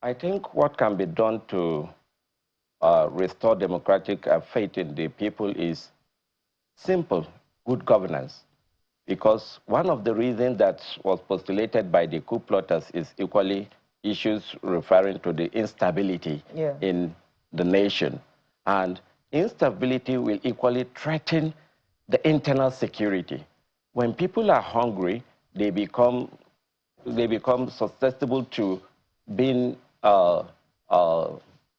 I think what can be done to restore democratic faith in the people is simple, good governance. Because one of the reasons that was postulated by the coup plotters is equally issues referring to the instability in the nation. And instability will equally threaten the internal security. When people are hungry, they become susceptible to being,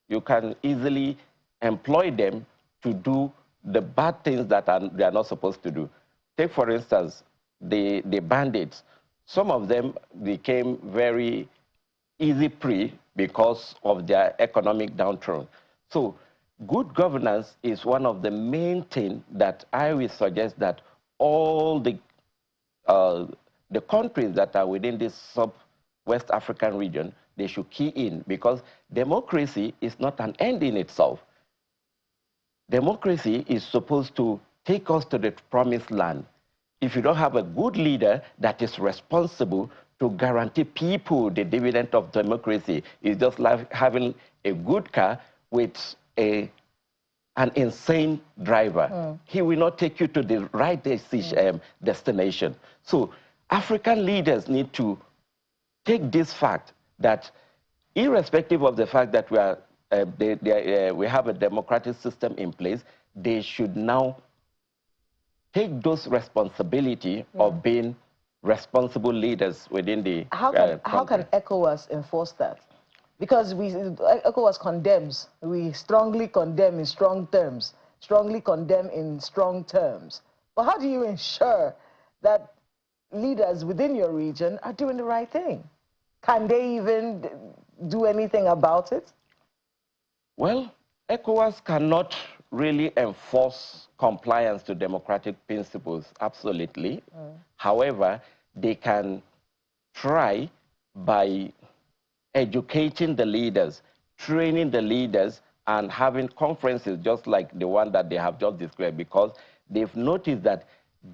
you can easily employ them to do the bad things that they are not supposed to do. Take, for instance, the bandits. Some of them became very easy prey because of their economic downturn. So good governance is one of the main things that I will suggest that all the countries that are within this sub-West African region, they should key in, because democracy is not an end in itself. Democracy is supposed to take us to the promised land. If you don't have a good leader that is responsible to guarantee people the dividend of democracy, it's just like having a good car with an insane driver. He will not take you to the right destination. So African leaders need to take this fact that irrespective of the fact that we have a democratic system in place, they should now take those responsibility of being responsible leaders within the How can ECOWAS enforce that? Because ECOWAS condemns, we strongly condemn in strong terms, But how do you ensure that leaders within your region are doing the right thing? Can they even do anything about it? Well, ECOWAS cannot really enforce compliance to democratic principles, absolutely. However, they can try by educating the leaders, training the leaders, and having conferences just like the one that they have just described, because they've noticed that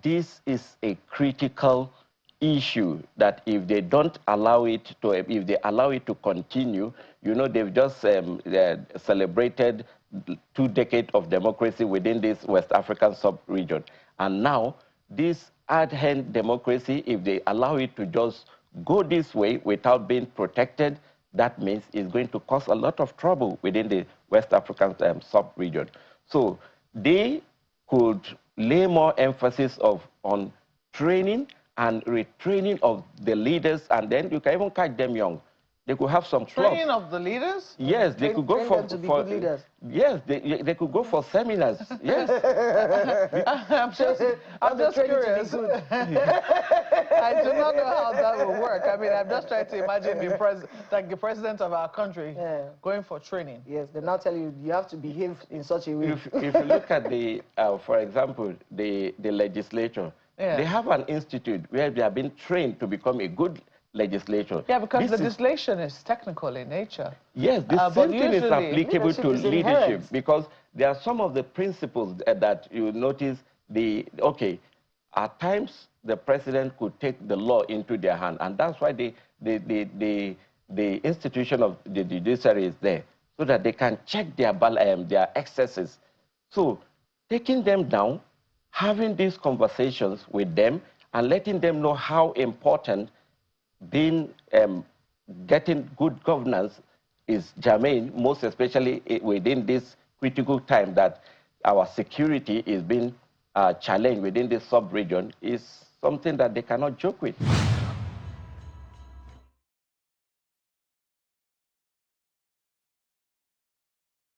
this is a critical issue that if they don't allow it to, if they allow it to continue, you know, they've just celebrated 2 decades of democracy within this West African sub-region. And now, this ad-hand democracy, if they allow it to just go this way without being protected, that means it's going to cause a lot of trouble within the West African sub-region. So they could lay more emphasis on training and retraining of the leaders, and then you can even catch them young. They could have some training clubs. of the leaders? Yes, they could go for leaders. Yes, they could go for seminars. Yes. I'm just curious. I do not know how that will work. I mean, I'm just trying to imagine the president of our country going for training. Yes, they now tell you you have to behave in such a way. If you look at the, for example, the legislature, they have an institute where they have been trained to become a good legislator. Yeah, because legislation is technical in nature. Yes, the same thing is applicable to leadership, because there are some of the principles that you notice, at times the president could take the law into their hand, and that's why the institution of the judiciary is there, so that they can check their excesses. So taking them down, having these conversations with them, and letting them know how important getting good governance is germane, most especially within this critical time that our security is being challenged within this sub-region, is something that they cannot joke with.